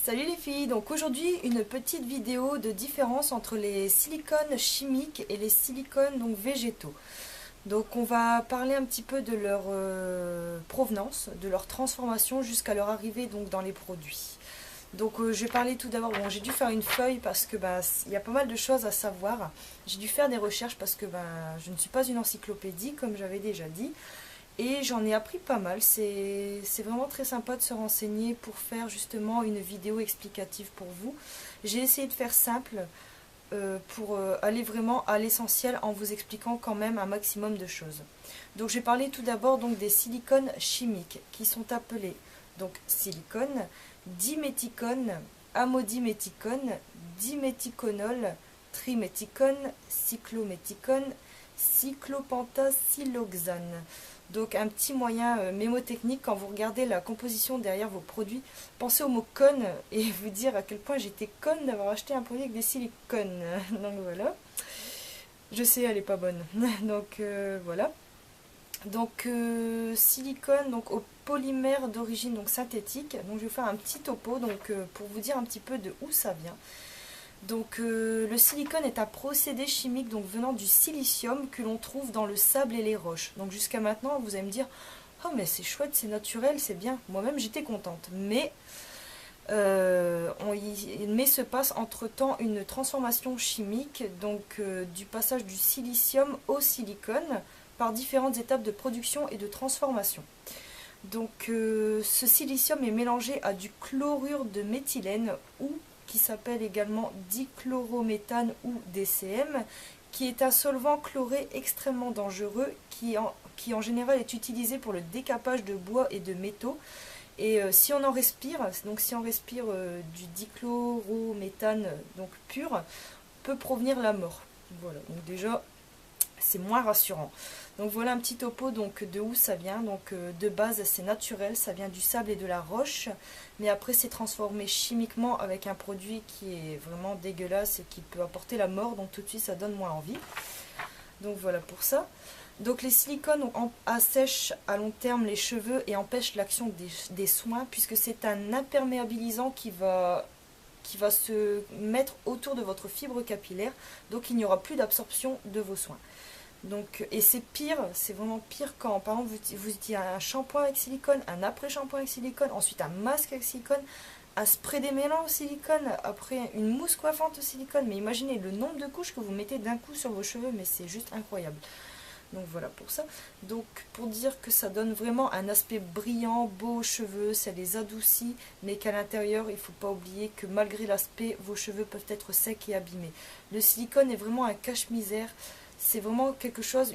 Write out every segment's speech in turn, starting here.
Salut les filles, donc aujourd'hui une petite vidéo de différence entre les silicones chimiques et les silicones donc végétaux. Donc on va parler un petit peu de leur provenance, de leur transformation jusqu'à leur arrivée donc dans les produits. Donc je vais parler tout d'abord, bon j'ai dû faire une feuille parce que il y a pas mal de choses à savoir. J'ai dû faire des recherches parce que je ne suis pas une encyclopédie comme j'avais déjà dit. Et j'en ai appris pas mal, c'est vraiment très sympa de se renseigner pour faire justement une vidéo explicative pour vous. J'ai essayé de faire simple pour aller vraiment à l'essentiel en vous expliquant quand même un maximum de choses. Donc je vais parler tout d'abord donc des silicones chimiques qui sont appelés donc silicone, diméthicone, amodiméthicone, diméthiconol, triméthicone, cyclométhicone, cyclopentasiloxane. Donc un petit moyen mémotechnique, quand vous regardez la composition derrière vos produits, pensez au mot conne et vous dire à quel point j'étais conne d'avoir acheté un produit avec des silicones. Donc voilà. Je sais, elle est pas bonne. Donc voilà. Donc silicone donc au polymère d'origine donc synthétique. Donc je vais faire un petit topo donc pour vous dire un petit peu de où ça vient. Donc le silicone est un procédé chimique donc venant du silicium que l'on trouve dans le sable et les roches. Donc jusqu'à maintenant vous allez me dire oh mais c'est chouette, c'est naturel, c'est bien. Moi-même j'étais contente. Mais se passe entre temps une transformation chimique donc du passage du silicium au silicone par différentes étapes de production et de transformation. Donc ce silicium est mélangé à du chlorure de méthylène ou qui s'appelle également dichlorométhane ou DCM, qui est un solvant chloré extrêmement dangereux qui en général est utilisé pour le décapage de bois et de métaux. Et si on en respire, donc si on respire du dichlorométhane donc pur, peut provenir la mort. Voilà, donc déjà c'est moins rassurant. Donc voilà un petit topo donc de où ça vient. Donc de base c'est naturel, ça vient du sable et de la roche, mais après c'est transformé chimiquement avec un produit qui est vraiment dégueulasse et qui peut apporter la mort, donc tout de suite ça donne moins envie. Donc voilà pour ça. Donc les silicones assèchent à long terme les cheveux et empêchent l'action des soins puisque c'est un imperméabilisant qui va se mettre autour de votre fibre capillaire, donc il n'y aura plus d'absorption de vos soins. Donc, et c'est pire, c'est vraiment pire quand, par exemple, vous utilisez un shampoing avec silicone, un après-shampoing avec silicone, ensuite un masque avec silicone, un spray démêlant au silicone, après une mousse coiffante au silicone. Mais imaginez le nombre de couches que vous mettez d'un coup sur vos cheveux, mais c'est juste incroyable. Donc voilà pour ça. Donc pour dire que ça donne vraiment un aspect brillant, beau aux cheveux, ça les adoucit, mais qu'à l'intérieur, il ne faut pas oublier que malgré l'aspect, vos cheveux peuvent être secs et abîmés. Le silicone est vraiment un cache-misère. C'est vraiment quelque chose,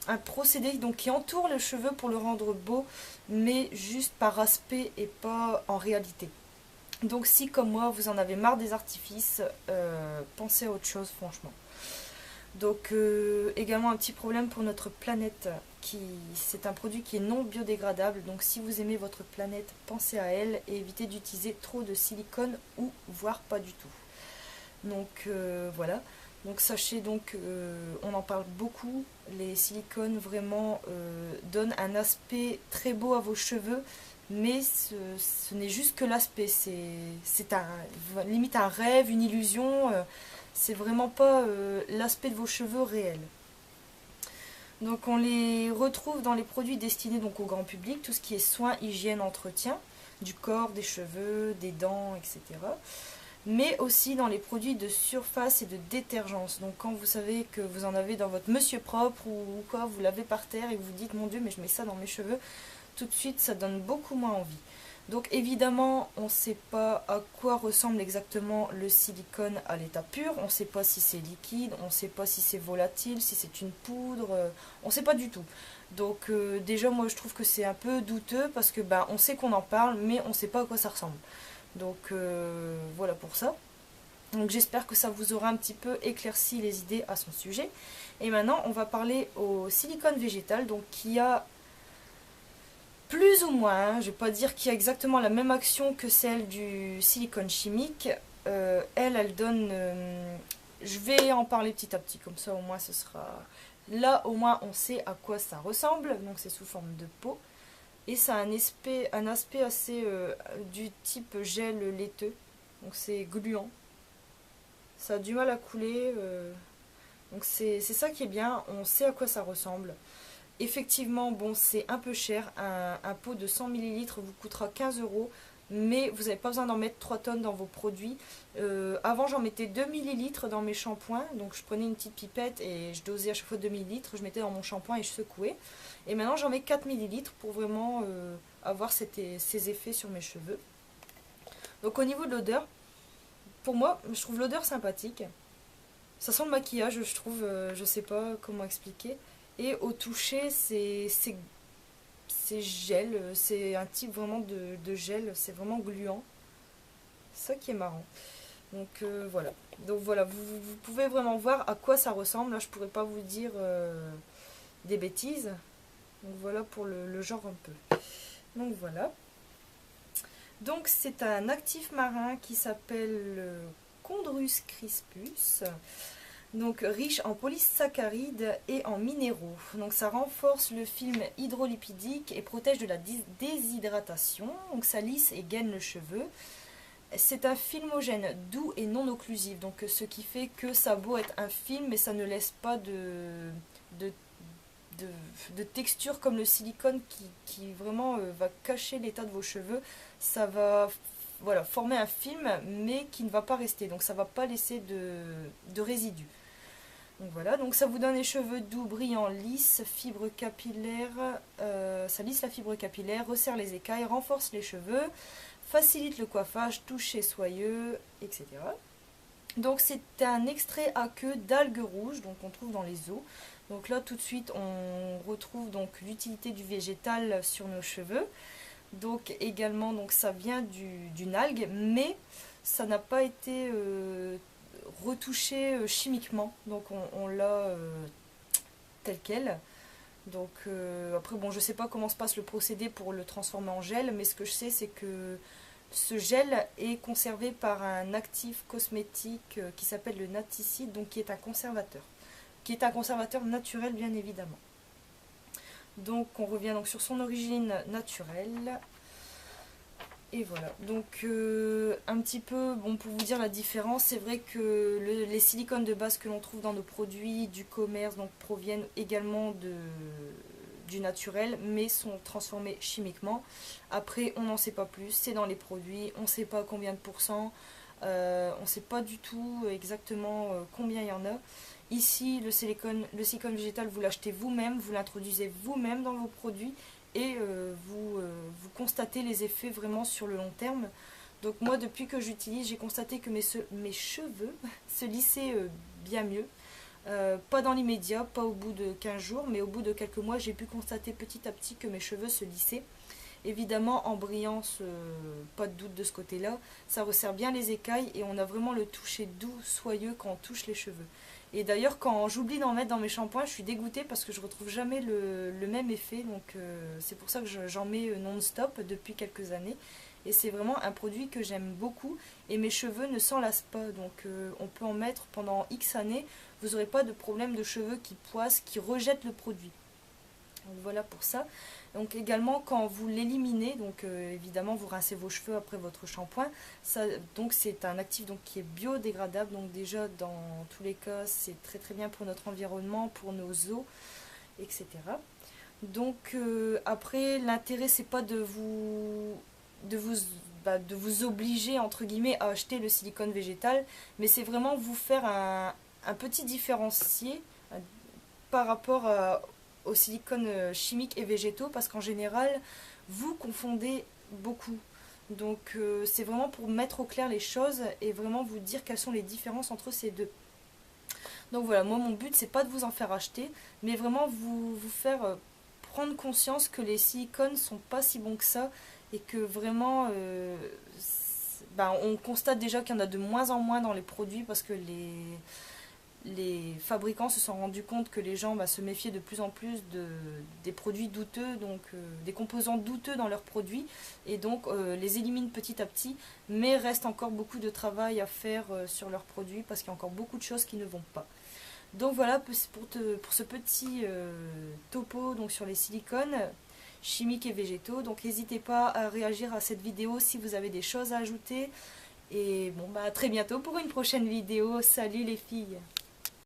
un procédé donc, qui entoure le cheveu pour le rendre beau, mais juste par aspect et pas en réalité. Donc si comme moi vous en avez marre des artifices, pensez à autre chose franchement. Donc également un petit problème pour notre planète, c'est un produit qui est non biodégradable, donc si vous aimez votre planète, pensez à elle et évitez d'utiliser trop de silicone ou voire pas du tout. Donc voilà. Donc sachez donc, on en parle beaucoup, les silicones vraiment donnent un aspect très beau à vos cheveux, mais ce n'est juste que l'aspect, c'est limite un rêve, une illusion, c'est vraiment pas l'aspect de vos cheveux réel. Donc on les retrouve dans les produits destinés donc au grand public, tout ce qui est soins, hygiène, entretien, du corps, des cheveux, des dents, etc. Mais aussi dans les produits de surface et de détergence. Donc quand vous savez que vous en avez dans votre monsieur propre ou quoi, vous l'avez par terre et vous vous dites mon Dieu mais je mets ça dans mes cheveux, tout de suite ça donne beaucoup moins envie. Donc évidemment on ne sait pas à quoi ressemble exactement le silicone à l'état pur, on ne sait pas si c'est liquide, on ne sait pas si c'est volatile, si c'est une poudre, on ne sait pas du tout. Donc déjà moi je trouve que c'est un peu douteux parce que on sait qu'on en parle mais on ne sait pas à quoi ça ressemble. Donc voilà pour ça. Donc j'espère que ça vous aura un petit peu éclairci les idées à son sujet. Et maintenant on va parler au silicone végétal, donc qui a plus ou moins, je ne vais pas dire qu'il y a exactement la même action que celle du silicone chimique. Elle donne... je vais en parler petit à petit, comme ça au moins ce sera... Là au moins on sait à quoi ça ressemble, donc c'est sous forme de peau. et ça a un aspect assez du type gel laiteux, donc c'est gluant, ça a du mal à couler, donc c'est ça qui est bien, on sait à quoi ça ressemble. Effectivement, bon, c'est un peu cher, un pot de 100 millilitres vous coûtera 15 euros, mais vous n'avez pas besoin d'en mettre 3 tonnes dans vos produits. Avant, j'en mettais 2 millilitres dans mes shampoings, donc je prenais une petite pipette et je dosais à chaque fois 2 millilitres, je mettais dans mon shampoing et je secouais. Et maintenant, j'en mets 4 millilitres pour vraiment avoir ces effets sur mes cheveux. Donc au niveau de l'odeur, pour moi, je trouve l'odeur sympathique. Ça sent le maquillage, je trouve, je sais pas comment expliquer. Et au toucher, c'est gel, c'est un type vraiment de gel, c'est vraiment gluant. C'est ça qui est marrant. Donc voilà. Donc voilà, vous pouvez vraiment voir à quoi ça ressemble. Là, je pourrais pas vous dire des bêtises. Donc voilà pour le genre un peu. Donc voilà. Donc c'est un actif marin qui s'appelle Chondrus crispus. Donc riche en polysaccharides et en minéraux. Donc ça renforce le film hydrolipidique et protège de la déshydratation. Donc ça lisse et gaine le cheveu. C'est un filmogène doux et non occlusif. Donc ce qui fait que ça a beau être un film, mais ça ne laisse pas de, de texture comme le silicone qui vraiment va cacher l'état de vos cheveux. Ça va voilà, former un film, mais qui ne va pas rester. Donc ça ne va pas laisser de résidus. Donc voilà, donc ça vous donne les cheveux doux, brillants, lisses, fibres capillaires, ça lisse la fibre capillaire, resserre les écailles, renforce les cheveux, facilite le coiffage, toucher soyeux, etc. Donc c'est un extrait à queue d'algues rouges, donc on trouve dans les eaux. Donc là tout de suite on retrouve donc l'utilité du végétal sur nos cheveux. Donc également donc ça vient d'une algue, mais ça n'a pas été retouché chimiquement, donc on l'a tel quel. Donc après bon, je sais pas comment se passe le procédé pour le transformer en gel, mais ce que je sais c'est que ce gel est conservé par un actif cosmétique qui s'appelle le naticide, donc qui est un conservateur naturel bien évidemment. Donc on revient donc sur son origine naturelle. Et voilà, donc un petit peu, bon, pour vous dire la différence, c'est vrai que les silicones de base que l'on trouve dans nos produits du commerce donc, proviennent également du naturel, mais sont transformés chimiquement. Après, on n'en sait pas plus, c'est dans les produits, on ne sait pas combien de pourcents, on ne sait pas du tout exactement combien il y en a. Ici, le silicone végétal, vous l'achetez vous-même, vous l'introduisez vous-même dans vos produits et vous constatez les effets vraiment sur le long terme. Donc moi, depuis que j'utilise, j'ai constaté que mes cheveux se lissaient bien mieux. Pas dans l'immédiat, pas au bout de 15 jours, mais au bout de quelques mois, j'ai pu constater petit à petit que mes cheveux se lissaient. Évidemment, en brillance, pas de doute de ce côté-là. Ça resserre bien les écailles et on a vraiment le toucher doux, soyeux quand on touche les cheveux. Et d'ailleurs, quand j'oublie d'en mettre dans mes shampoings, je suis dégoûtée parce que je retrouve jamais le même effet. Donc c'est pour ça que j'en mets non-stop depuis quelques années. Et c'est vraiment un produit que j'aime beaucoup. Et mes cheveux ne s'en lassent pas. Donc on peut en mettre pendant X années. Vous n'aurez pas de problème de cheveux qui poissent, qui rejettent le produit. Donc voilà pour ça. Donc également quand vous l'éliminez, donc évidemment vous rincez vos cheveux après votre shampoing. Ça, donc c'est un actif donc, qui est biodégradable. Donc déjà dans tous les cas c'est très très bien pour notre environnement, pour nos os, etc. Donc après l'intérêt c'est pas de vous obliger entre guillemets à acheter le silicone végétal, mais c'est vraiment vous faire un petit différencier par rapport aux silicones chimiques et végétaux, parce qu'en général vous confondez beaucoup. Donc c'est vraiment pour mettre au clair les choses et vraiment vous dire quelles sont les différences entre ces deux. Donc voilà, moi mon but c'est pas de vous en faire acheter, mais vraiment vous faire prendre conscience que les silicones sont pas si bons que ça et que vraiment on constate déjà qu'il y en a de moins en moins dans les produits parce que les fabricants se sont rendus compte que les gens se méfiaient de plus en plus des produits douteux, donc des composants douteux dans leurs produits, et donc les éliminent petit à petit, mais reste encore beaucoup de travail à faire sur leurs produits parce qu'il y a encore beaucoup de choses qui ne vont pas. Donc voilà pour ce petit topo donc sur les silicones. chimiques et végétaux. Donc n'hésitez pas à réagir à cette vidéo si vous avez des choses à ajouter. Et bon, bah à très bientôt pour une prochaine vidéo. Salut les filles!